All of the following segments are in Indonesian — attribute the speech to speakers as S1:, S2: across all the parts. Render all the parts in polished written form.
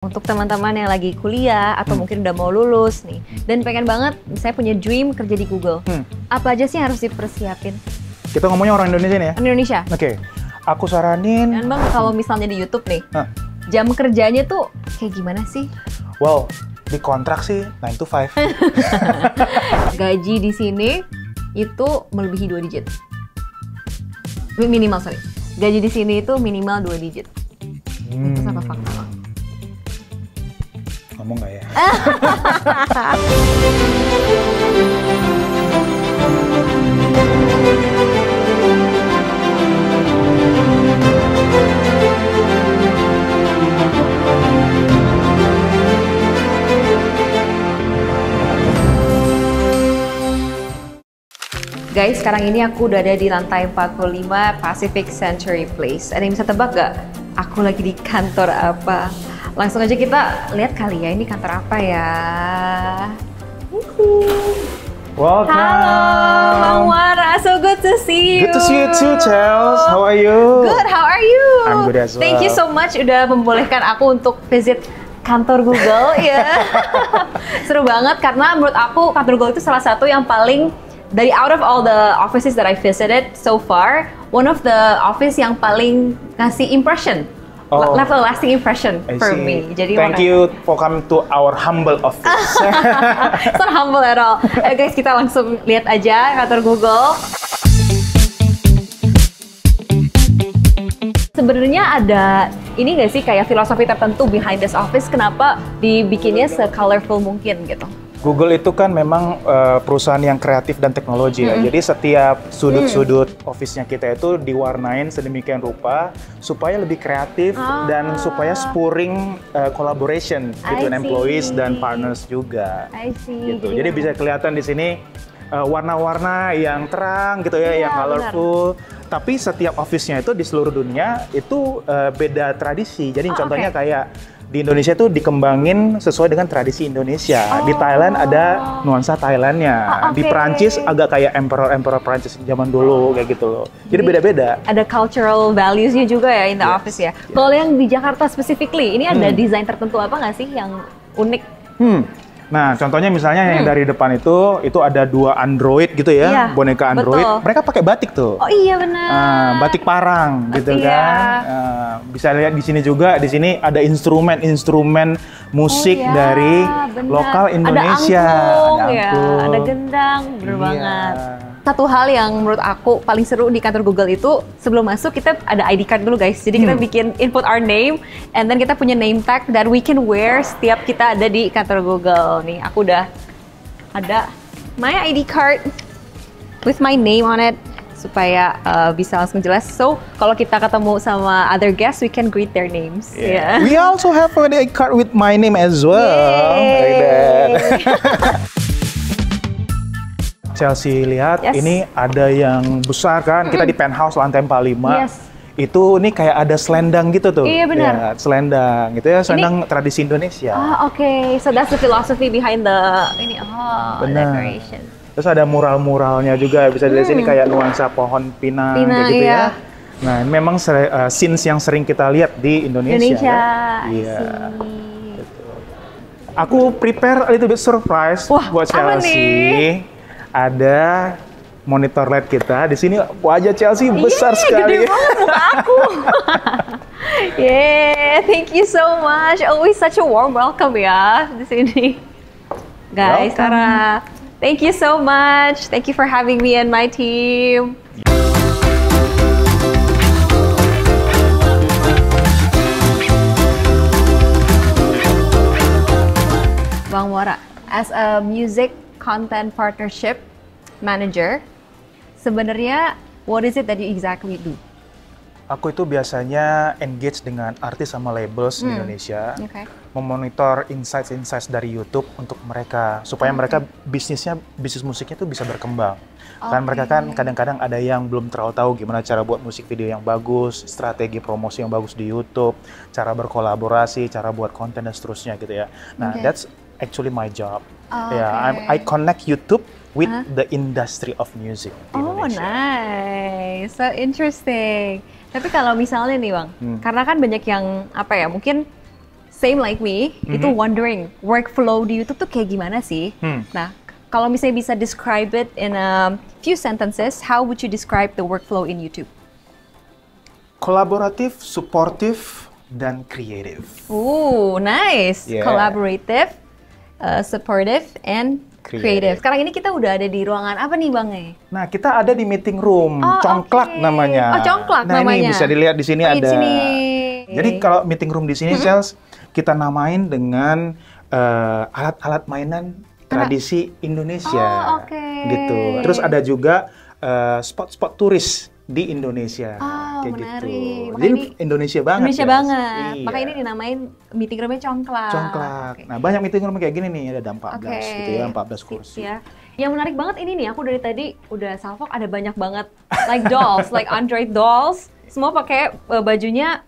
S1: Untuk teman-teman yang lagi kuliah atau mungkin udah mau lulus nih dan pengen banget saya punya dream kerja di Google. Apa aja sih yang harus dipersiapin?
S2: Kita ngomongnya orang Indonesia nih ya?
S1: Indonesia.
S2: Oke. Aku saranin.
S1: Dan Bang, kalau misalnya di YouTube nih, jam kerjanya tuh kayak gimana sih?
S2: Well, di kontrak sih 9 to 5.
S1: Gaji di sini itu melebihi 2 digit. Minimal, sorry. Gaji di sini itu minimal 2 digit. Itu apa fakta, Bang?
S2: Ngomong nggak ya?
S1: Guys, sekarang ini aku udah ada di lantai 45 Pacific Century Place. Ada yang bisa tebak gak? Aku lagi di kantor apa? Langsung aja kita lihat kali ya, ini kantor apa ya?
S2: Welcome.
S1: Halo, Bang Wara. So good to see you.
S2: Good to see you too, Chels. How are you?
S1: Good, how are you?
S2: I'm good as well.
S1: Thank you so much udah membolehkan aku untuk visit kantor Google. Ya. Seru banget karena menurut aku kantor Google itu salah satu yang paling dari out of all the offices that I visited so far, one of the office yang paling ngasih impression, left a lasting impression for me. Jadi
S2: thank you for coming to our humble office.
S1: It's not humble at all. Guys, kita langsung lihat aja kantor Google. Sebenarnya ada ini nggak sih kayak filosofi tertentu behind this office? Kenapa dibikinnya se-colorful mungkin gitu?
S2: Google itu kan memang perusahaan yang kreatif dan teknologi ya. Jadi setiap sudut-sudut office-nya kita itu diwarnain sedemikian rupa supaya lebih kreatif dan supaya spurring collaboration between employees dan partners juga.
S1: I see.
S2: Gitu. Jadi bisa kelihatan di sini warna-warna yang terang gitu ya, yang colorful. Benar. Tapi setiap office-nya itu di seluruh dunia itu beda tradisi. Jadi contohnya kayak di Indonesia tuh dikembangin sesuai dengan tradisi Indonesia. Di Thailand ada nuansa Thailandnya. Di Perancis agak kayak emperor Perancis zaman dulu kayak gitu loh. Jadi beda-beda.
S1: Ada cultural values-nya juga ya in the office ya. Kalau yang di Jakarta specifically, ini ada desain tertentu apa nggak sih yang unik?
S2: Nah, contohnya misalnya yang dari depan itu ada 2 android gitu ya, boneka android.
S1: Betul.
S2: Mereka pakai batik tuh.
S1: Oh iya benar.
S2: Batik parang gitu kan. Bisa lihat di sini juga, di sini ada instrumen musik dari lokal Indonesia.
S1: Ada angklung, ada gendang, bener banget. Satu hal yang menurut aku paling seru di kantor Google itu sebelum masuk kita ada ID card dulu guys. Jadi kita bikin input our name and then kita punya name tag that we can wear setiap kita ada di kantor Google. Nih aku udah ada my ID card with my name on it supaya bisa langsung jelas. So kalau kita ketemu sama other guests we can greet their names. Yeah.
S2: We also have an ID card with my name as well. Like that. Chelsea lihat, ini ada yang besar kan, kita di penthouse lantai 45. Itu ini kayak ada selendang gitu tuh.
S1: Iya benar.
S2: Ya, selendang gitu ya, selendang tradisi Indonesia.
S1: Oke. So that's the philosophy behind the decoration.
S2: Terus ada mural-muralnya juga, bisa dilihat sini kayak nuansa pohon pinang kayak gitu ya. Nah, memang scenes yang sering kita lihat di Indonesia. Kan? Iya. Gitu. Aku prepare a little bit surprise buat Chelsea. Ada monitor LED kita. Di sini wajah Chelsea besar sekali.
S1: Gede banget muka aku. Thank you so much. Always such a warm welcome ya di sini. Guys, Sarah, thank you so much. Thank you for having me and my team. Bang Wara, as a music content partnership manager, sebenarnya what is it that you exactly do?
S2: Aku itu biasanya engage dengan artis sama labels di Indonesia, memonitor insights dari YouTube untuk mereka supaya mereka bisnis musiknya itu bisa berkembang. Kan mereka kan kadang-kadang ada yang belum terlalu tahu gimana cara buat musik video yang bagus, strategi promosi yang bagus di YouTube, cara berkolaborasi, cara buat konten dan seterusnya gitu ya. Nah, that's actually my job. I connect YouTube with the industry of music di Indonesia.
S1: Nice, so interesting. Tapi kalau misalnya nih Bang, karena kan banyak yang apa ya, mungkin same like me, itu wondering workflow di YouTube tuh kayak gimana sih? Nah, kalau misalnya bisa describe it in a few sentences, how would you describe the workflow in YouTube?
S2: Kolaboratif, supportive, dan kreatif.
S1: Nice. Yeah. Collaborative, supportive, and creative. Sekarang ini kita udah ada di ruangan apa nih Bang?
S2: Nah, kita ada di meeting room, Congklak namanya.
S1: Congklak
S2: namanya. Nah, ini bisa dilihat di sini ada.
S1: Sini.
S2: Jadi kalau meeting room di sini, Chels, kita namain dengan alat-alat mainan tradisi Indonesia. Gitu. Terus ada juga spot-spot turis di Indonesia, kayak
S1: menarik.
S2: gitu.
S1: Jadi
S2: ini Indonesia banget.
S1: Indonesia banget.
S2: Iya.
S1: Makanya ini dinamain meeting roomnya Congklak.
S2: Congklak. Nah, banyak meeting room kayak gini nih, ada 14 gitu ya, 14 kursi.
S1: Ya. Yang menarik banget ini nih, aku dari tadi udah salvok ada banyak banget like dolls, like Android dolls. Semua pakai bajunya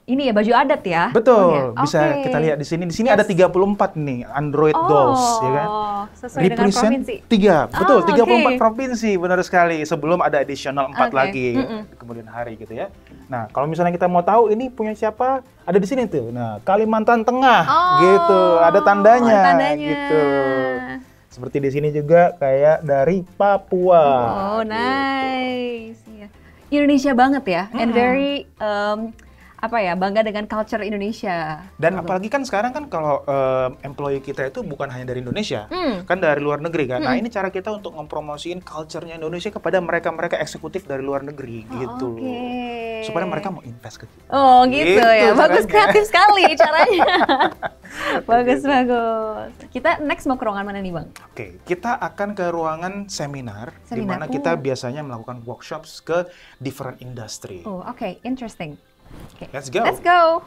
S1: ini ya, baju adat ya?
S2: Betul, bisa kita lihat di sini. Di sini ada 34 nih Android dolls, ya kan?
S1: Sesuai dengan provinsi.
S2: 34 provinsi, benar sekali. Sebelum ada additional 4 lagi di kemudian hari gitu ya. Nah, kalau misalnya kita mau tahu ini punya siapa, ada di sini tuh. Nah, Kalimantan Tengah, gitu. Ada tandanya, gitu. Seperti di sini juga kayak dari Papua.
S1: Nice. Indonesia banget ya, and very bangga dengan culture Indonesia.
S2: Dan apalagi kan sekarang kan kalau employee kita itu bukan hanya dari Indonesia, kan dari luar negeri kan. Nah, ini cara kita untuk mempromosiin culture-nya Indonesia kepada mereka-mereka eksekutif dari luar negeri gitu. Supaya mereka mau invest ke kita.
S1: Gitu ya. Bagus, kreatif sekali caranya. Bagus. Kita next mau ke ruangan mana nih, Bang?
S2: Oke, kita akan ke ruangan seminar. Di mana kita biasanya melakukan workshops ke different industry.
S1: Interesting. Okay.
S2: Let's go.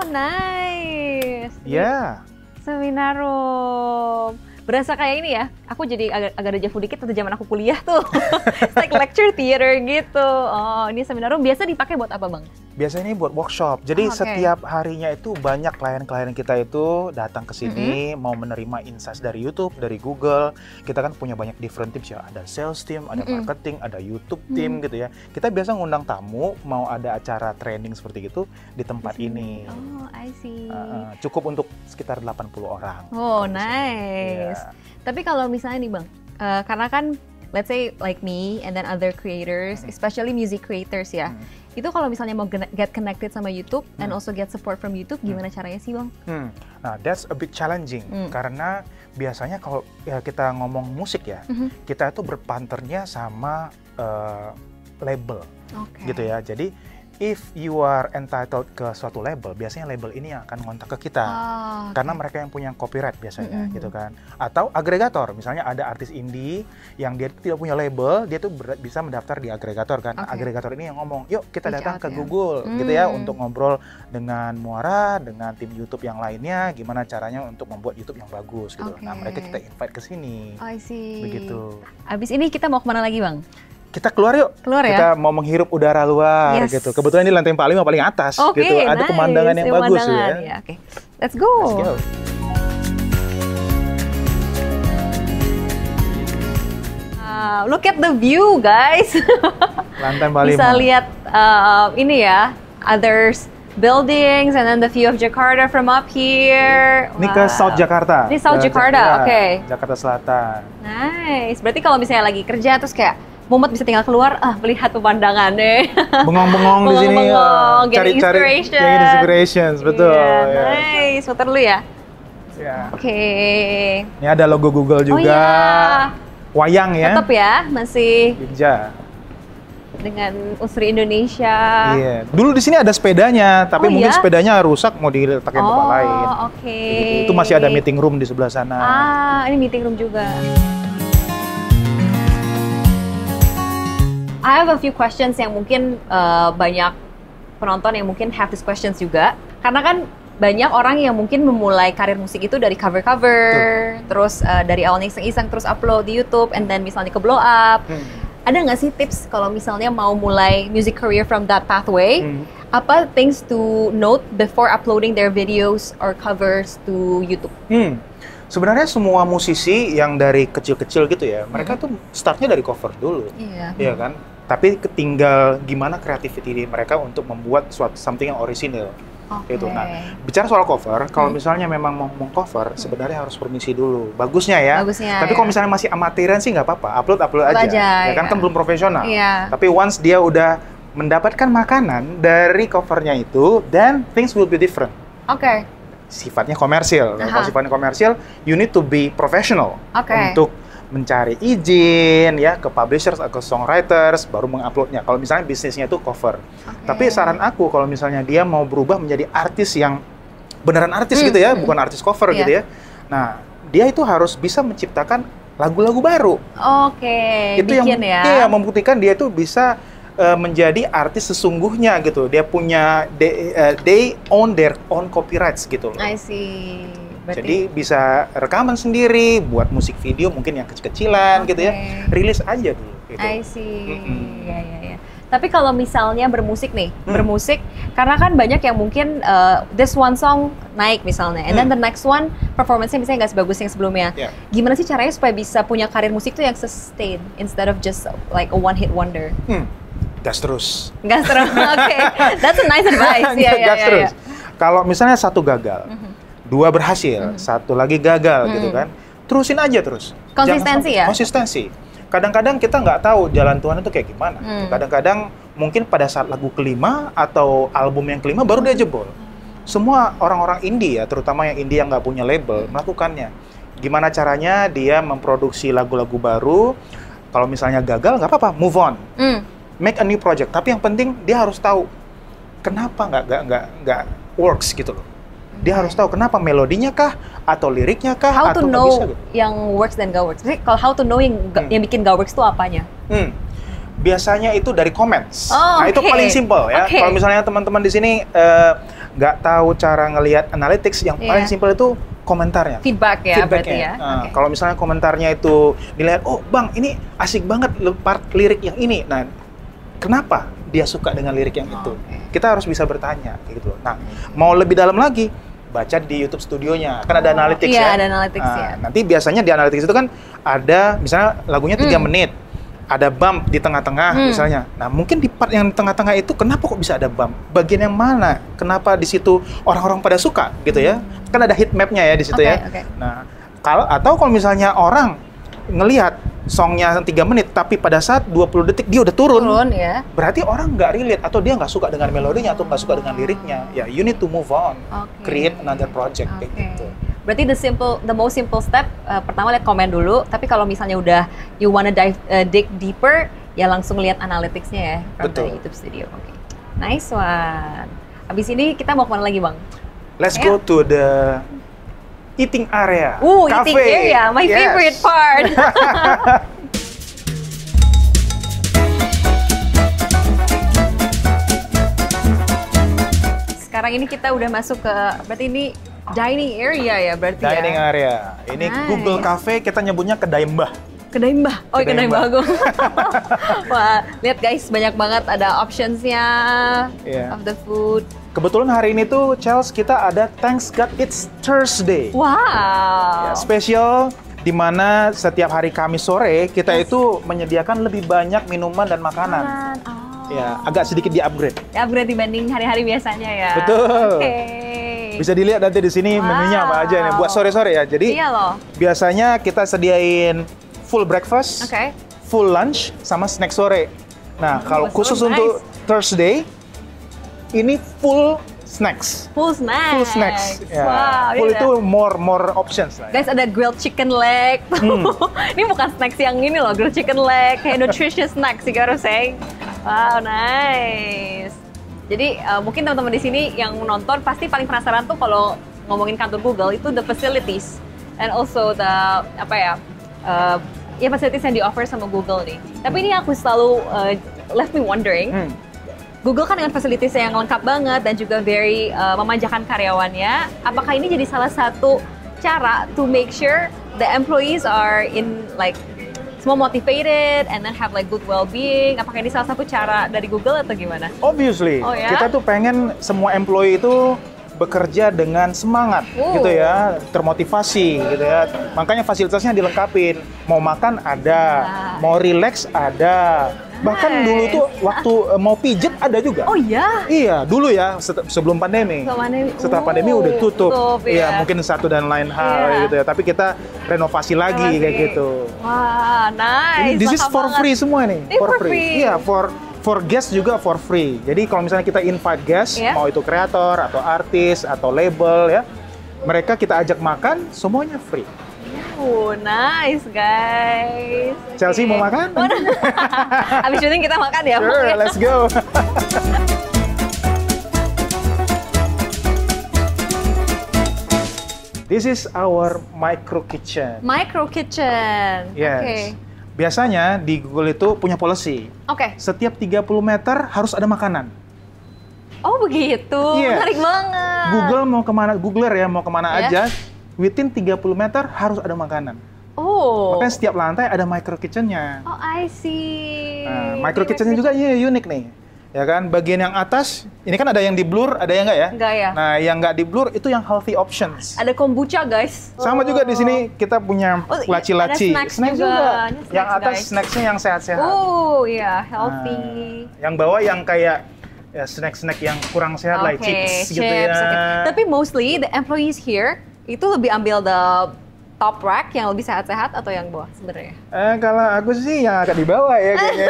S1: Nice.
S2: Yeah.
S1: Seminar room. Berasa kayak ini ya, aku jadi agak deja vu dikit waktu zaman aku kuliah tuh. It's like lecture theater gitu. Ini seminar room biasa dipakai buat apa, Bang?
S2: Biasanya ini buat workshop. Jadi setiap harinya itu banyak klien-klien kita itu datang ke sini mau menerima insights dari YouTube, dari Google. Kita kan punya banyak different teams ya. Ada sales team, ada marketing, ada YouTube team gitu ya. Kita biasa ngundang tamu mau ada acara training seperti itu di tempat ini.
S1: I see.
S2: Cukup untuk sekitar 80 orang.
S1: Nice. Yeah. Tapi kalau misalnya nih Bang, karena kan let's say like me and then other creators, especially music creators ya. Itu kalau misalnya mau get connected sama YouTube and also get support from YouTube, gimana caranya sih Bang?
S2: Nah, that's a bit challenging karena biasanya kalau kita ngomong musik ya, kita itu berpartnernya sama label, gitu ya. Jadi if you are entitled ke suatu label, biasanya label ini yang akan ngontak ke kita, karena mereka yang punya copyright biasanya, gitu kan. Atau agregator, misalnya ada artis indie yang dia tidak punya label, dia tuh bisa mendaftar di agregator kan. Agregator ini yang ngomong, yuk kita datang ke Google, gitu ya, untuk ngobrol dengan Muara, dengan tim YouTube yang lainnya, gimana caranya untuk membuat YouTube yang bagus, gitu. Nah, mereka kita invite ke sini.
S1: I see.
S2: Begitu.
S1: Abis ini kita mau kemana lagi Bang?
S2: Kita keluar yuk. Kita mau menghirup udara luar gitu. Kebetulan ini lantai 45 paling atas gitu. Ada pemandangan yang bagus ya.
S1: Let's go. Look at the view, guys.
S2: Lantai 45.
S1: Bisa lihat ini ya, others buildings and then the view of Jakarta from up here.
S2: Ini ke South Jakarta.
S1: Ini South Jakarta,
S2: Jakarta Selatan.
S1: Nice. Berarti kalau misalnya lagi kerja terus kayak Mumet bisa tinggal keluar, melihat pemandangannya.
S2: Bengong-bengong di sini.
S1: Cari
S2: inspiration, betul.
S1: Nice, foto dulu ya. Oke.
S2: Ini ada logo Google juga. Wayang ya.
S1: Tetap ya, masih.
S2: Jogja.
S1: Dengan unsur Indonesia.
S2: Iya. Dulu di sini ada sepedanya, tapi mungkin sepedanya rusak mau diletakin tempat lain. Itu masih ada meeting room di sebelah sana.
S1: Ini meeting room juga. I have a few questions yang mungkin banyak penonton yang mungkin have these questions juga. Karena kan banyak orang yang mungkin memulai karir musik itu dari cover-cover, terus dari awalnya iseng-iseng terus upload di YouTube, and then misalnya ke blow up. Ada nggak sih tips kalau misalnya mau mulai music career from that pathway? Apa things to note before uploading their videos or covers to YouTube?
S2: Sebenarnya semua musisi yang dari kecil-kecil gitu ya, mereka tuh startnya dari cover dulu, iya kan? Tapi tinggal gimana creativity mereka untuk membuat something yang original. Gitu. Nah, bicara soal cover, kalau misalnya memang mau cover, sebenarnya harus permisi dulu. Bagusnya ya. Tapi kalau misalnya masih amatiran sih nggak apa-apa, upload aja. Ya kan belum profesional. Tapi once dia udah mendapatkan makanan dari covernya itu, then things will be different. Sifatnya komersil. Kalau sifatnya komersil, you need to be professional untuk mencari izin ya ke publishers atau ke songwriters baru menguploadnya. Kalau misalnya bisnisnya itu cover. Tapi saran aku kalau misalnya dia mau berubah menjadi artis yang beneran artis gitu ya, bukan artis cover gitu ya. Nah, dia itu harus bisa menciptakan lagu-lagu baru. Itu
S1: bikin
S2: yang membuktikan dia itu bisa menjadi artis sesungguhnya gitu. Dia punya they own their own copyrights gitu loh.
S1: I see.
S2: Jadi bisa rekaman sendiri, buat musik video mungkin yang kecil-kecilan gitu ya, rilis aja dulu. Gitu.
S1: I see. Ya. Tapi kalau misalnya bermusik nih, bermusik, karena kan banyak yang mungkin this one song naik misalnya, and then the next one performance-nya misalnya nggak sebagus yang sebelumnya. Gimana sih caranya supaya bisa punya karir musik tuh yang sustain, instead of just like a one hit wonder?
S2: Gas terus.
S1: Gas terus, that's a nice advice.
S2: Gas terus. Kalau misalnya satu gagal, dua berhasil, satu lagi gagal gitu kan, terusin aja terus.
S1: Konsistensi ya?
S2: Konsistensi. Kadang-kadang kita nggak tahu jalan Tuhan itu kayak gimana. Kadang-kadang mungkin pada saat lagu kelima atau album yang kelima baru dia jebol. Semua orang-orang indie ya, terutama yang indie yang nggak punya label, melakukannya. Gimana caranya dia memproduksi lagu-lagu baru, kalau misalnya gagal nggak apa-apa, move on. Make a new project. Tapi yang penting dia harus tahu kenapa nggak works gitu loh. Dia harus tahu kenapa, melodinya kah atau liriknya kah,
S1: how
S2: atau
S1: to know
S2: bisa, gitu.
S1: Yang works dan gak works. Jadi kalau how to know yang bikin gak works itu apanya?
S2: Biasanya itu dari comments. Nah, itu paling simple ya. Kalau misalnya teman-teman di sini nggak tahu cara ngelihat analytics, yang paling simple itu komentarnya.
S1: Feedbacknya. Ya.
S2: Kalau misalnya komentarnya itu dilihat, oh bang ini asik banget part lirik yang ini. Nah, kenapa dia suka dengan lirik yang itu? Kita harus bisa bertanya gitu. Nah, mau lebih dalam lagi, baca di YouTube studionya, kan ada analytics ya.
S1: Ada analytics ya.
S2: Nanti biasanya di analytics itu kan ada misalnya lagunya 3 menit, ada bump di tengah-tengah misalnya. Nah, mungkin di part yang tengah-tengah itu kenapa kok bisa ada bump? Bagian yang mana? Kenapa di situ orang-orang pada suka gitu ya? Kan ada heat map-nya ya di situ ya. Nah, kalau misalnya orang ngelihat songnya 3 menit, tapi pada saat 20 detik dia udah turun ya. Berarti orang nggak relate, atau dia nggak suka dengan melodinya, atau nggak suka dengan liriknya. Ya, you need to move on, create another project kayak gitu.
S1: Berarti the most simple step, pertama lihat komen dulu. Tapi kalau misalnya udah you wanna dig deeper, ya langsung lihat analytics-nya ya from the YouTube studio. Nice one. Abis ini kita mau kemana lagi bang?
S2: Let's go to the eating area.
S1: Cafe. Eating area, my favorite part. Sekarang ini kita udah masuk ke, berarti ini dining area ya berarti
S2: dining area. Ini Google Cafe, kita nyebutnya Kedai Mbah.
S1: Kedai Mbah. Oh, Kedai Mbah Agung. Wah, lihat guys, banyak banget ada optionsnya of the food.
S2: Kebetulan hari ini tuh, Chels, kita ada Thanks God It's Thursday.
S1: Wow.
S2: Ya, spesial di mana setiap hari Kamis sore kita itu menyediakan lebih banyak minuman dan makanan. Ya, agak sedikit di-upgrade.
S1: Di-upgrade dibanding hari-hari biasanya ya.
S2: Betul. Bisa dilihat nanti di sini menunya apa aja nih buat sore-sore ya. Jadi biasanya kita sediain full breakfast, full lunch, sama snack sore. Nah, kalau khusus untuk Thursday, ini full snacks.
S1: Full snacks.
S2: Ya. Wow, full itu more options lah.
S1: Guys, ada grilled chicken leg. Ini bukan snacks yang ini loh, grilled chicken leg, kayak nutritious snacks, you gotta say. Wow, nice. Jadi mungkin teman-teman di sini yang menonton pasti paling penasaran tuh kalau ngomongin kantor Google itu the facilities and also the facilities yang di-offer sama Google nih. Tapi ini aku selalu left me wondering. Google kan dengan fasilitas yang lengkap banget dan juga very memanjakan karyawannya. Apakah ini jadi salah satu cara to make sure the employees are in like semua motivated and then have like good well-being? Apakah ini salah satu cara dari Google atau gimana?
S2: Obviously, kita tuh pengen semua employee itu bekerja dengan semangat gitu ya, termotivasi gitu ya. Makanya fasilitasnya dilengkapin. Mau makan ada, mau relax ada, Bahkan dulu tuh waktu mau pijet ada juga.
S1: Oh iya?
S2: Iya, dulu ya, sebelum pandemi. Setelah pandemi udah tutup. Iya, mungkin satu dan lain hal gitu ya. Tapi kita renovasi lagi kayak gitu.
S1: Wah, nice.
S2: This is for free semua nih.
S1: For free.
S2: Iya, for guest juga for free. Jadi kalau misalnya kita invite guest, mau itu kreator atau artis atau label ya, mereka kita ajak makan, semuanya free.
S1: Oh, nice guys.
S2: Chelsea mau makan?
S1: Habis syuting kita makan ya?
S2: Sure, let's go. This is our micro kitchen.
S1: Micro kitchen.
S2: Yes.
S1: Okay.
S2: Biasanya di Google itu punya policy.
S1: Oke.
S2: Setiap 30 meter harus ada makanan.
S1: Oh begitu, menarik banget.
S2: Google mau kemana, Googler ya mau kemana aja, within 30 meter harus ada makanan.
S1: Oh.
S2: Makanya setiap lantai ada micro kitchen-nya.
S1: Oh, I see.
S2: Nah, micro kitchen-nya juga unik nih. Ya kan, bagian yang atas, ini kan ada yang di blur, ada yang enggak ya?
S1: Enggak ya.
S2: Nah, yang enggak di blur itu yang healthy options.
S1: Ada kombucha, guys.
S2: Sama juga di sini kita punya laci-laci.
S1: Snacks juga.
S2: Yang atas snacksnya yang sehat-sehat.
S1: Oh, iya, healthy.
S2: Nah, yang bawah yang kayak ya snack-snack yang kurang sehat lah, chips gitu ya.
S1: Okay. Tapi mostly the employees here itu lebih ambil the top rack yang lebih sehat-sehat atau yang bawah sebenarnya?
S2: Kalau aku sih yang agak di bawah ya kayaknya.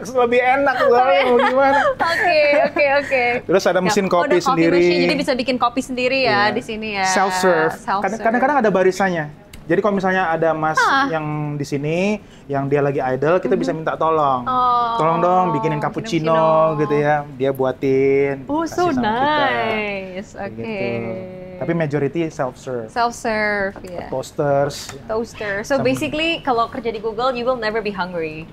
S2: Lebih enak soalnya mau gimana.
S1: Oke.
S2: Terus ada mesin kopi sendiri.
S1: Jadi bisa bikin kopi sendiri ya di sini ya.
S2: Self-serve. Kadang-kadang ada barisannya. Jadi kalau misalnya ada mas yang di sini, yang dia lagi idle, kita bisa minta tolong. Tolong dong bikinin cappuccino gitu ya. Dia buatin.
S1: Oh, so nice. Oke.
S2: Gitu. Tapi majority self-serve.
S1: Self-serve, ya.
S2: Toasters.
S1: So basically, kalau kerja di Google, you will never be hungry.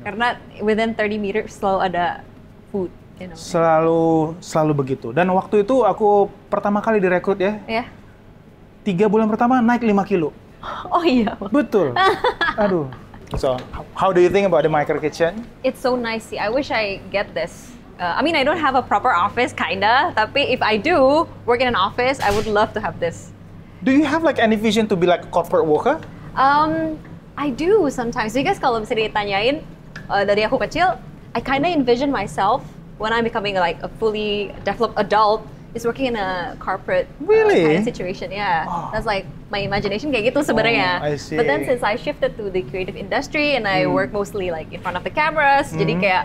S1: Karena within 30 meters selalu ada food. You know.
S2: Selalu begitu. Dan waktu itu aku pertama kali direkrut ya. 3 bulan pertama naik 5 kilo.
S1: Oh iya?
S2: Betul. Aduh. So, how do you think about the micro kitchen?
S1: It's so nice sih. I wish I get this. I mean, I don't have a proper office, kinda. Tapi if I do work in an office, I would love to have this.
S2: Do you have like any vision to be like a corporate worker?
S1: I do sometimes. Because kalau bisa ditanyain dari aku kecil, I kinda envision myself when I'm becoming like a fully developed adult. Is working in a corporate kind of situation, That's like my imagination kayak gitu sebenarnya.
S2: I see.
S1: But then since I shifted to the creative industry and I work mostly like in front of the cameras, jadi kayak,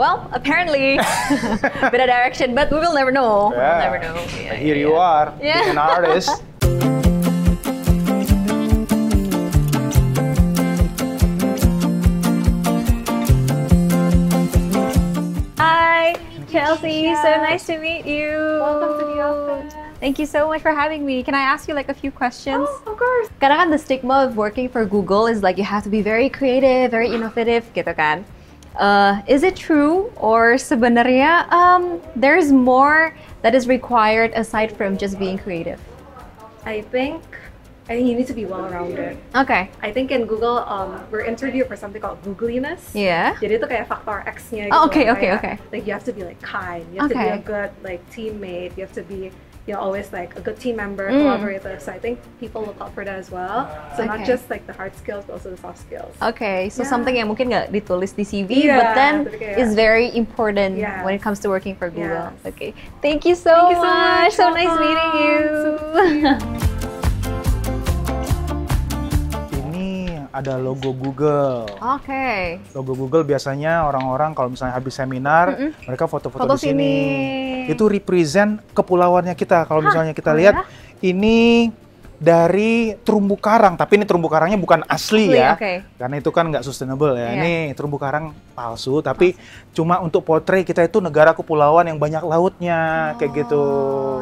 S1: well, apparently beda direction, but we will never know. We'll never know.
S2: Here you are, being an artist.
S1: Hi. Chelsea, so nice to meet you.
S3: Welcome to the office.
S1: Thank you so much for having me. Can I ask you like a few questions?
S3: Oh, of course.
S1: Kadang kan the stigma of working for Google is like you have to be very creative, very innovative gitu kan. Is it true or sebenarnya there's more that is required aside from just being creative?
S3: I think you need to be well-rounded.
S1: Okay.
S3: I think in Google, we're interviewed for something called Googliness.
S1: Yeah.
S3: Jadi itu kayak faktor X-nya gitu.
S1: Oh, okay.
S3: Like you have to be like kind. You have to be a good like teammate. You have to be always like a good team member, collaborator. So I think people look out for that as well. So not just like the hard skills, but also the soft skills.
S1: Okay. So something yang mungkin nggak ditulis di CV, but then is very important when it comes to working for Google. Okay. Thank you so much. So nice meeting you.
S2: Ada logo Google.
S1: Oke.
S2: Logo Google biasanya orang-orang kalau misalnya habis seminar, mereka foto-foto di sini. Itu represent kepulauannya kita. Kalau misalnya kita lihat, ini dari terumbu karang, tapi ini terumbu karangnya bukan asli ya. Karena itu kan nggak sustainable ya. Ini terumbu karang palsu, tapi cuma untuk portray kita itu negara kepulauan yang banyak lautnya, kayak gitu.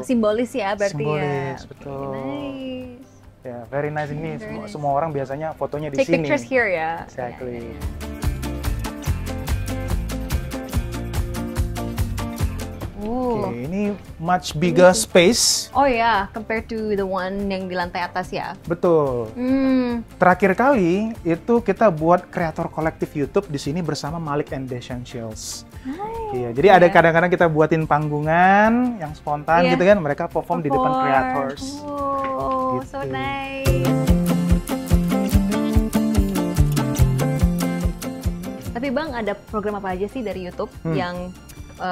S1: Simbolis ya berarti.
S2: Simbolis, betul. Ya, very nice ini. Semua orang biasanya fotonya di
S1: sini. Take pictures here ya.
S2: Exactly. Okay, ini much bigger space.
S1: Oh ya, compared to the one yang di lantai atas ya.
S2: Betul. Terakhir kali itu kita buat kreator kolektif YouTube di sini bersama Malik and The Essentials. Iya, jadi ada kadang-kadang kita buatin panggungan yang spontan gitu kan, mereka perform di depan creators.
S1: Oh, so nice. Tapi Bang, ada program apa aja sih dari YouTube yang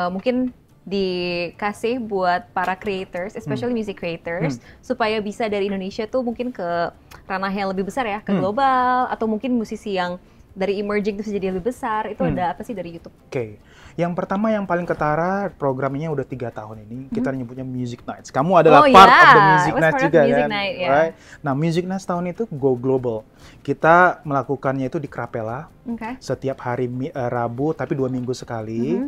S1: mungkin dikasih buat para creators, especially music creators, supaya bisa dari Indonesia tuh mungkin ke ranah yang lebih besar ya, ke global, atau mungkin musisi yang dari emerging terus jadi lebih besar, itu ada apa sih dari YouTube?
S2: Oke. Yang pertama yang paling ketara, programnya udah 3 tahun ini, kita nyebutnya Music Nights. Kamu adalah part of the Music Nights juga kan? Right? Nah, Music Nights tahun itu go global. Kita melakukannya itu di Krapela, setiap hari Rabu, tapi 2 minggu sekali.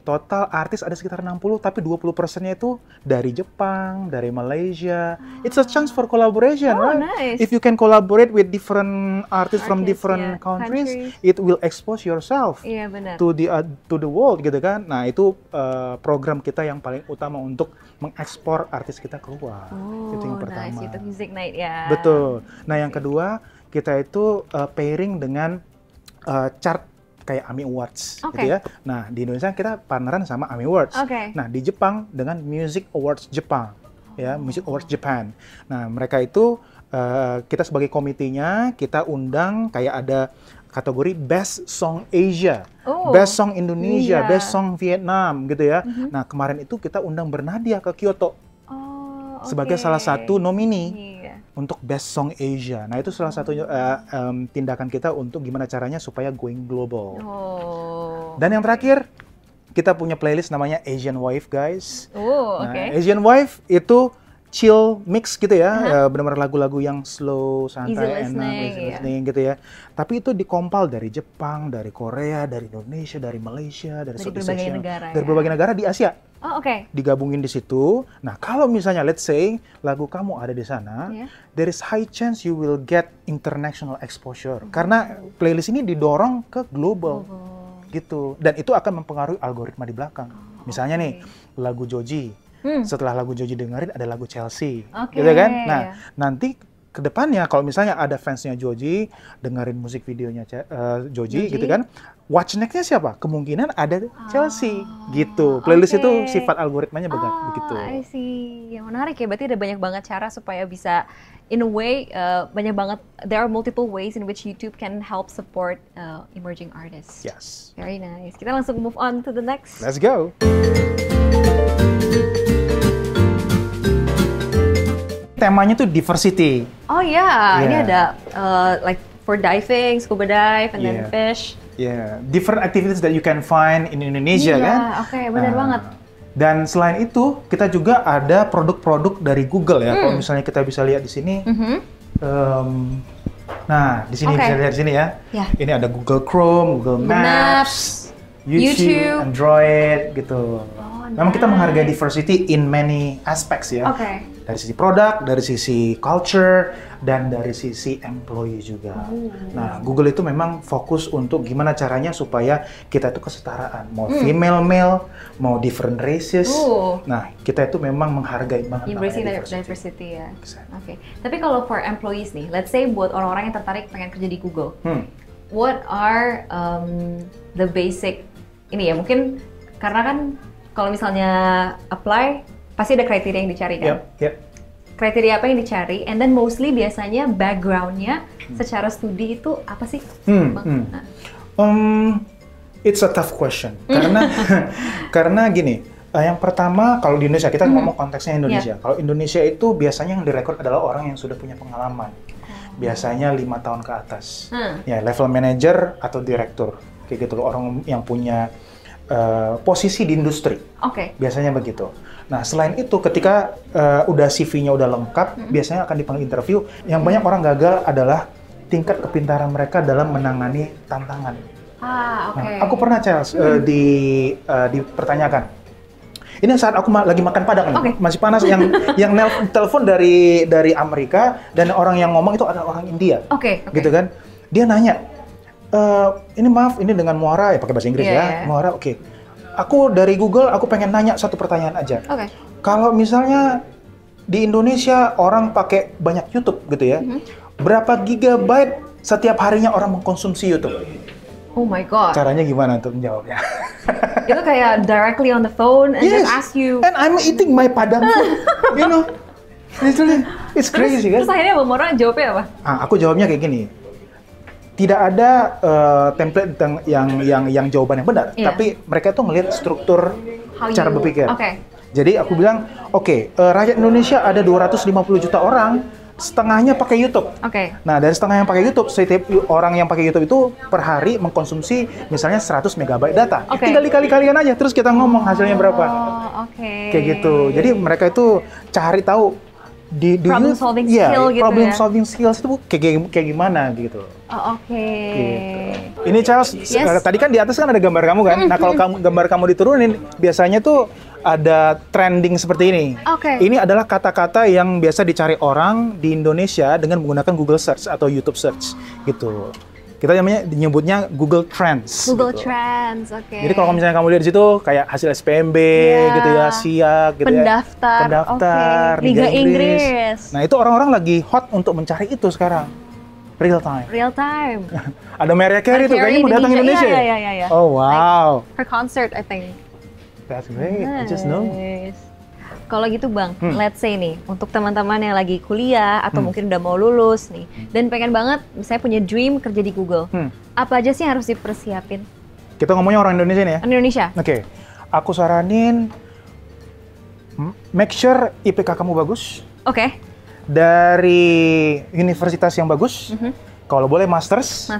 S2: Total artis ada sekitar 60, tapi 20%-nya itu dari Jepang, dari Malaysia. It's a chance for collaboration, right?
S1: Nice.
S2: If you can collaborate with different artists from different countries, it will expose yourself to the world gitu kan. Nah, itu program kita yang paling utama untuk mengekspor artis kita keluar. Itu yang pertama.
S1: Nice, YouTube Music Night ya.
S2: Betul. Nah, yang kedua, kita itu pairing dengan chart kayak AMI Awards gitu ya. Nah, di Indonesia kita partneran sama AMI Awards. Nah, di Jepang dengan Music Awards Jepang. Ya, Music Awards Japan. Nah, mereka itu kita sebagai komitinya, kita undang kayak ada kategori Best Song Asia, Best Song Indonesia, Best Song Vietnam gitu ya. Nah, kemarin itu kita undang Bernadia ke Kyoto sebagai salah satu nomini untuk Best Song Asia. Nah, itu salah satu tindakan kita untuk gimana caranya supaya going global. Dan yang terakhir, kita punya playlist namanya Asian Wife, guys. Asian Wife itu chill mix gitu ya, benar-benar lagu-lagu yang slow, santai, enak, easy listening gitu ya. Tapi itu dikompal dari Jepang, dari Korea, dari Indonesia, dari Malaysia, dari
S1: berbagai negara,
S2: dari berbagai negara di Asia. Digabungin di situ. Nah, kalau misalnya let's say lagu kamu ada di sana, there is high chance you will get international exposure. Karena playlist ini didorong ke global. Gitu. Dan itu akan mempengaruhi algoritma di belakang. Misalnya nih, lagu Joji. Setelah lagu Joji dengerin ada lagu Chelsea, gitu kan? Nah, nanti ke depannya kalau misalnya ada fansnya Joji dengerin musik videonya Joji, gitu kan? Watch next-nya siapa? Kemungkinan ada Chelsea, gitu. Playlist itu sifat algoritmanya begitu.
S1: I see. Yang menarik ya, berarti ada banyak banget cara supaya bisa, in a way, banyak banget. There are multiple ways in which YouTube can help support emerging artists.
S2: Yes.
S1: Very nice. Kita langsung move on to the next.
S2: Let's go. Temanya tuh diversity.
S1: Ini ada like for diving, scuba dive, and then fish.
S2: Different activities that you can find in Indonesia kan?
S1: Benar banget.
S2: Dan selain itu, kita juga ada produk-produk dari Google ya. Kalau misalnya kita bisa lihat di sini. Nah, di sini bisa lihat di sini ya. Ini ada Google Chrome, Google Maps, YouTube, Android gitu. Memang kita menghargai diversity in many aspects ya. Dari sisi produk, dari sisi culture, dan dari sisi employee juga. Nah, Google itu memang fokus untuk gimana caranya supaya kita itu kesetaraan. Mau female, male, mau different races. Nah, kita itu memang menghargai banget
S1: diversity ya. Tapi kalau for employees nih, let's say buat orang-orang yang tertarik pengen kerja di Google, what are the basic, ini ya mungkin karena kan kalau misalnya apply, pasti ada kriteria yang dicari kan? Kriteria apa yang dicari, and then mostly biasanya background-nya secara studi itu apa sih?
S2: It's a tough question. Karena gini, yang pertama kalau di Indonesia, kita ngomong konteksnya Indonesia. Kalau Indonesia itu biasanya yang direkrut adalah orang yang sudah punya pengalaman. Biasanya 5 tahun ke atas. Ya, level manager atau direktur. Kayak gitu loh, orang yang punya posisi di industri. Biasanya begitu. Nah, selain itu ketika udah CV-nya udah lengkap, biasanya akan dipanggil interview. Yang banyak orang gagal adalah tingkat kepintaran mereka dalam menangani tantangan. Nah, aku pernah Charles dipertanyakan. Ini saat aku lagi makan padang nih, masih panas, yang telepon dari Amerika, dan orang yang ngomong itu adalah orang India. Gitu kan. Dia nanya, ini maaf, ini dengan Muara, ya pakai bahasa Inggris ya. Muara, aku dari Google, aku pengen nanya satu pertanyaan aja. Kalau misalnya di Indonesia orang pakai banyak YouTube gitu ya, berapa gigabyte setiap harinya orang mengkonsumsi YouTube?
S1: Oh my God.
S2: Caranya gimana untuk menjawabnya?
S1: Itu kayak directly on the phone and just ask you.
S2: And I'm eating my padang food, you know. Literally, it's crazy kan?
S1: Terus akhirnya Bang Mora jawabnya apa?
S2: Aku jawabnya kayak gini. tidak ada template yang jawaban yang benar, tapi mereka tuh ngelihat struktur cara berpikir. Jadi aku bilang, rakyat Indonesia ada 250 juta orang, setengahnya pakai YouTube. Nah, dari setengah yang pakai YouTube, setiap orang yang pakai YouTube itu per hari mengkonsumsi misalnya 100 MB data. Tinggal dikali-kalikan aja, terus kita ngomong hasilnya berapa. Kayak gitu. Jadi mereka itu cari tahu
S1: problem solving skill gitu
S2: problem solving skills itu kayak gimana gitu. Ini Charles, tadi kan di atas kan ada gambar kamu kan. Nah, kalau gambar kamu diturunin, biasanya tuh ada trending seperti ini. Ini adalah kata-kata yang biasa dicari orang di Indonesia dengan menggunakan Google Search atau YouTube Search gitu. Kita nyebutnya Google Trends.
S1: Google
S2: gitu.
S1: Trends,
S2: Jadi kalau misalnya kamu lihat di situ kayak hasil SPMB gitu ya, SIAK gitu pendaftar Liga Inggris. Nah, itu orang-orang lagi hot untuk mencari itu sekarang. Real time. Ada Mariah Carey tuh kayaknya mau datang ke Indonesia.
S1: Iya.
S2: Oh, wow.
S1: Her concert, I think.
S2: That's great. I just know.
S1: Kalau gitu Bang, let's say nih, untuk teman-teman yang lagi kuliah atau mungkin udah mau lulus nih, dan pengen banget misalnya punya dream kerja di Google, apa aja sih yang harus dipersiapin?
S2: Kita ngomongnya orang Indonesia nih ya?
S1: Indonesia.
S2: Aku saranin, make sure IPK kamu bagus. Dari universitas yang bagus, kalau boleh masters.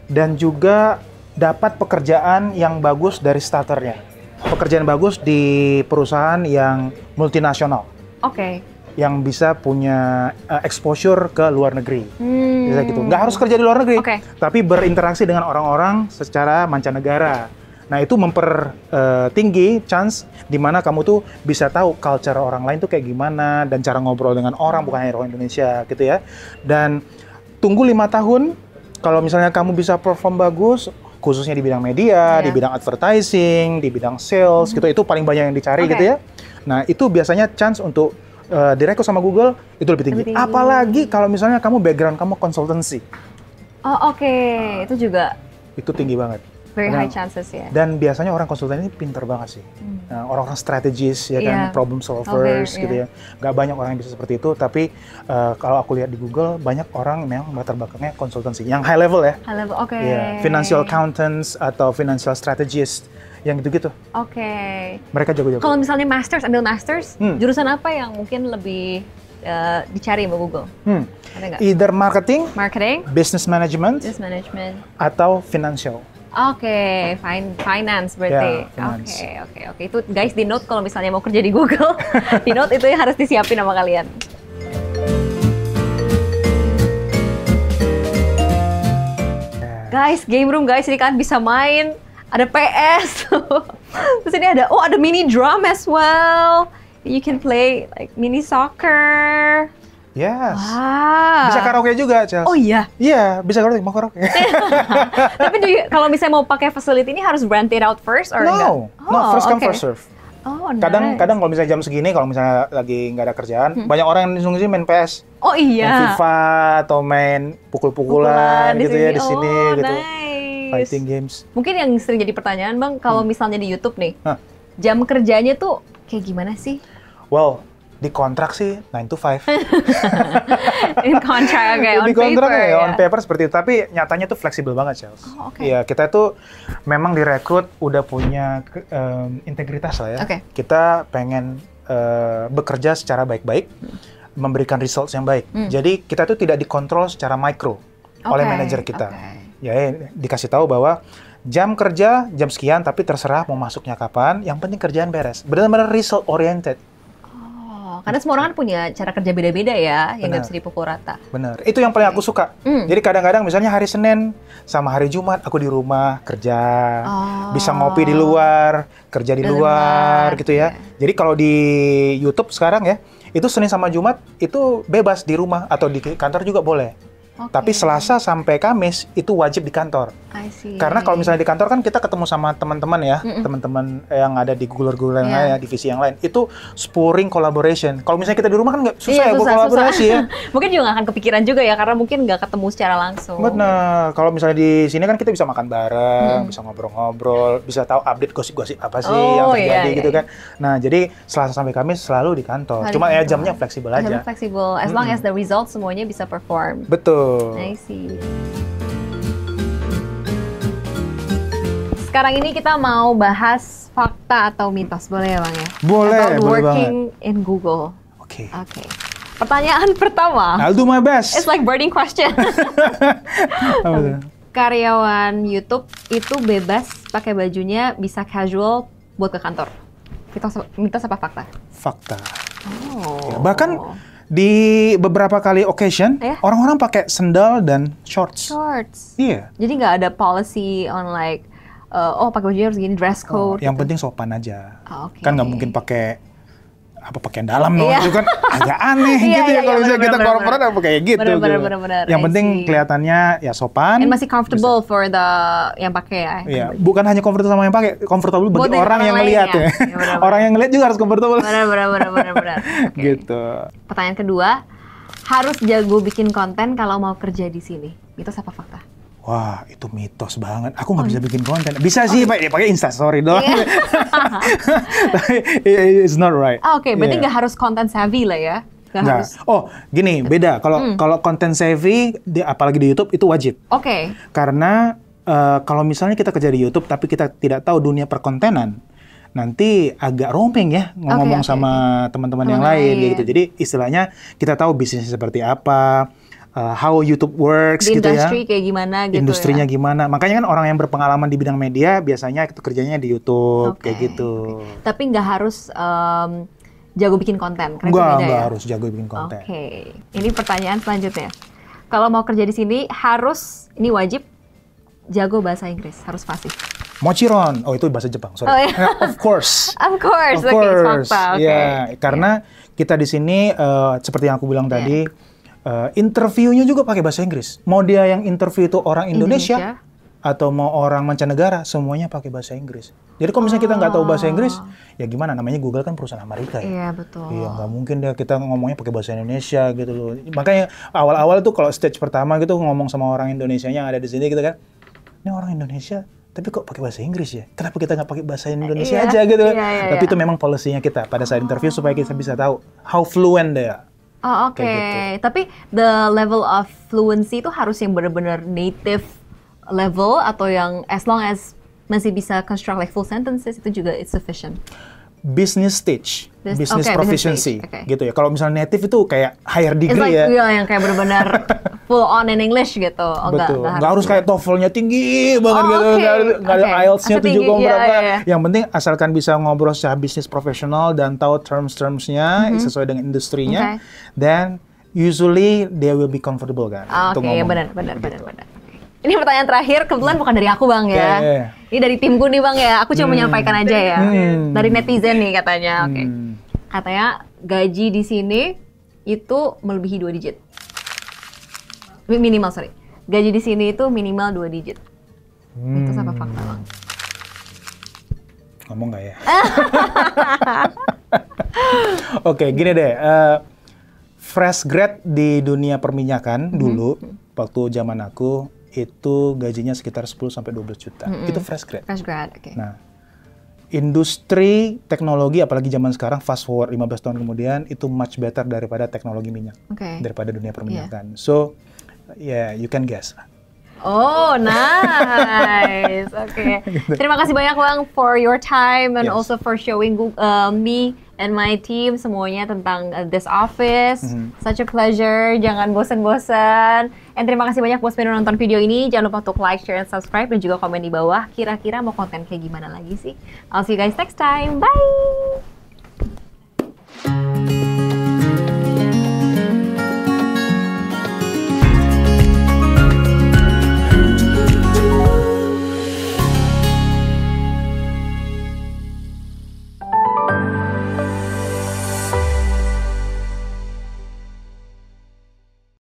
S2: Dan juga dapat pekerjaan yang bagus dari starternya. Pekerjaan bagus di perusahaan yang multinasional, yang bisa punya exposure ke luar negeri, bisa gitu. Nggak harus kerja di luar negeri, tapi berinteraksi dengan orang-orang secara mancanegara. Nah, itu mempertinggi chance di mana kamu tuh bisa tahu culture orang lain tuh kayak gimana dan cara ngobrol dengan orang, bukan hanya orang Indonesia gitu ya. Dan tunggu 5 tahun, kalau misalnya kamu bisa perform bagus, khususnya di bidang media, di bidang advertising, di bidang sales, gitu, itu paling banyak yang dicari gitu ya. Nah, itu biasanya chance untuk direkrut sama Google itu lebih tinggi. Apalagi kalau misalnya kamu background kamu konsultansi.
S1: Itu juga.
S2: Itu tinggi banget.
S1: Very high chances ya.
S2: Dan biasanya orang konsultan ini pinter banget sih. Orang-orang strategis ya kan, problem solvers gitu ya. Gak banyak orang yang bisa seperti itu, tapi kalau aku lihat di Google banyak orang memang latar belakangnya konsultansi yang high level ya.
S1: High level,
S2: Financial accountants atau financial strategist yang gitu-gitu. Mereka jago-jago.
S1: Kalau misalnya ambil masters, jurusan apa yang mungkin lebih dicari sama Google?
S2: Either marketing, business management, atau financial.
S1: Finance berarti. Oke. Itu guys di note kalau misalnya mau kerja di Google, di note itu yang harus disiapin sama kalian. Guys, game room guys, ini kalian bisa main. Ada PS. Terus ini ada mini drum as well. You can play like mini soccer.
S2: Yes. Bisa karaoke juga, Chelsea.
S1: Oh iya?
S2: Iya, bisa karaoke, mau karaoke.
S1: Tapi kalau misalnya mau pakai facility ini harus rent it out first or enggak?
S2: No, first come first serve.
S1: Nice.
S2: Kadang kalau misalnya jam segini, kalau misalnya lagi nggak ada kerjaan, banyak orang yang disini main PS. Main FIFA atau main pukul-pukulan gitu ya di sini gitu.
S1: Nice.
S2: Fighting games.
S1: Mungkin yang sering jadi pertanyaan Bang, kalau misalnya di YouTube nih, jam kerjanya tuh kayak gimana sih?
S2: Well, di kontrak sih 9 to 5.
S1: In contract,
S2: di kontrak on paper seperti itu, tapi nyatanya tuh fleksibel banget, Charles. Iya, kita tuh memang direkrut udah punya integritas lah ya. Kita pengen bekerja secara baik-baik, memberikan results yang baik. Jadi kita tuh tidak dikontrol secara mikro oleh manajer kita. Ya, dikasih tahu bahwa jam kerja jam sekian, tapi terserah mau masuknya kapan, yang penting kerjaan beres. Benar-benar result oriented.
S1: Karena semua orang kan punya cara kerja beda-beda ya, yang nggak bisa dipukul rata.
S2: Bener, itu yang paling aku suka. Jadi kadang-kadang misalnya hari Senin sama hari Jumat aku di rumah kerja, bisa ngopi di luar, kerja di luar gitu ya. Jadi kalau di YouTube sekarang ya, itu Senin sama Jumat itu bebas di rumah atau di kantor juga boleh. Tapi Selasa sampai Kamis itu wajib di kantor. Karena kalau misalnya di kantor kan kita ketemu sama teman-teman ya, teman-teman yang ada di Google yang lain ya, divisi yang lain. Itu spurring collaboration. Kalau misalnya kita di rumah kan nggak susah ya berkolaborasi ya.
S1: Mungkin juga nggak akan kepikiran juga ya, karena mungkin nggak ketemu secara langsung.
S2: Benar. Kalau misalnya di sini kan kita bisa makan bareng, bisa ngobrol-ngobrol, bisa tahu update gosip-gosip apa sih yang terjadi gitu kan. Nah, jadi Selasa sampai Kamis selalu di kantor. Cuma ya jamnya fleksibel aja.
S1: Jamnya fleksibel, as long as the result semuanya bisa perform.
S2: Betul.
S1: I see. sekarang ini kita mau bahas fakta atau mitos, boleh ya Bang ya?
S2: Boleh,
S1: About
S2: boleh
S1: working
S2: banget.
S1: in Google.
S2: Oke.
S1: Pertanyaan pertama.
S2: I'll do my best.
S1: It's like burning question. Karyawan YouTube itu bebas pakai bajunya, bisa casual buat ke kantor. Mitos apa fakta?
S2: Fakta.
S1: Oh.
S2: Ya, bahkan di beberapa kali occasion, orang-orang pakai sendal dan shorts. Iya.
S1: Jadi nggak ada policy on like, pakai baju harus gini, dress code.
S2: Yang penting sopan aja. Kan nggak mungkin pakai pakaian dalam dong, itu kan agak aneh gitu ya kalau misalnya kita corporate apa kayak gitu.
S1: Benar.
S2: Yang penting kelihatannya ya sopan.
S1: And masih comfortable for the yang pakai ya.
S2: Iya, bukan hanya comfortable sama yang pakai, comfortable bagi orang yang ngelihat ya. Orang yang ngelihat juga harus comfortable.
S1: Benar.
S2: Gitu.
S1: Pertanyaan kedua, harus jago bikin konten kalau mau kerja di sini. Mitos apa fakta?
S2: Wah, itu mitos banget. Aku nggak bisa bikin konten. Bisa sih, pakai Instastory doang. It's not right.
S1: Oke, berarti nggak harus content savvy lah ya? Nggak harus.
S2: Oh, gini, beda. Kalau content savvy, apalagi di YouTube, itu wajib.
S1: Oke.
S2: Karena kalau misalnya kita kerja di YouTube, tapi kita tidak tahu dunia perkontenan, nanti agak rompeng ya ngomong sama teman-teman yang lain gitu. Jadi istilahnya kita tahu bisnisnya seperti apa, how YouTube works
S1: di
S2: gitu ya.
S1: Industri kayak gimana gitu.
S2: Industrinya gimana. Makanya kan orang yang berpengalaman di bidang media biasanya itu kerjanya di YouTube kayak gitu.
S1: Tapi nggak harus jago bikin konten.
S2: Nggak harus jago bikin konten.
S1: Ini pertanyaan selanjutnya. Kalau mau kerja di sini harus, ini wajib, jago bahasa Inggris, harus fasih.
S2: Mochiron. Oh, itu bahasa Jepang, sorry. Of course.
S1: Of course. Fakta.
S2: Ya, karena kita di sini seperti yang aku bilang tadi, interviewnya juga pakai bahasa Inggris. Mau dia yang interview itu orang Indonesia atau mau orang mancanegara, semuanya pakai bahasa Inggris. Jadi kalau misalnya kita nggak tahu bahasa Inggris, ya gimana? Namanya Google kan perusahaan Amerika ya.
S1: Iya, betul.
S2: Iya, nggak mungkin deh kita ngomongnya pakai bahasa Indonesia gitu loh. Makanya awal-awal tuh kalau stage pertama gitu ngomong sama orang Indonesia yang ada di sini gitu kan, ini orang Indonesia tapi kok pakai bahasa Inggris ya? Kenapa kita nggak pakai bahasa Indonesia aja gitu? Tapi itu memang polisinya kita pada saat interview supaya kita bisa tahu how fluent they are.
S1: Oh, oke. Gitu. Tapi the level of fluency itu harus yang benar-benar native level atau yang as long as masih bisa construct like full sentences itu juga it's sufficient.
S2: Business stage, business proficiency, gitu ya. Kalau misalnya native itu kayak higher degree ya.
S1: Iya, yang kayak benar-benar full on in English gitu.
S2: Betul. Nggak harus kayak TOEFL-nya tinggi banget gitu. Nggak ada IELTS-nya 7 berapa. Yang penting asalkan bisa ngobrol secara bisnis profesional dan tahu terms-termsnya sesuai dengan industrinya, then usually they will be comfortable kan.
S1: Oke, benar. Ini pertanyaan terakhir, kebetulan bukan dari aku Bang ya. Ini dari timku nih Bang ya. Aku cuma menyampaikan aja ya. Dari netizen nih katanya. Katanya gaji di sini itu melebihi 2 digit. Minimal, sorry. Gaji di sini itu minimal 2 digit. Itu apa fakta Bang?
S2: Ngomong nggak ya? Oke, gini deh. Fresh grad di dunia perminyakan dulu, waktu zaman aku, itu gajinya sekitar 10-12 juta. Itu fresh grad.
S1: Fresh grad, oke.
S2: Nah, industri teknologi, apalagi zaman sekarang, fast forward 15 tahun kemudian, itu much better daripada teknologi minyak. Daripada dunia perminyakan. So, you can guess.
S1: Oh, nice. Terima kasih banyak Bang for your time and also for showing me and my team semuanya tentang this office. Such a pleasure. Jangan bosan-bosan. And terima kasih banyak buat yang nonton video ini. Jangan lupa untuk like, share, and subscribe dan juga komen di bawah. Kira-kira mau konten kayak gimana lagi sih? I'll see you guys next time. Bye.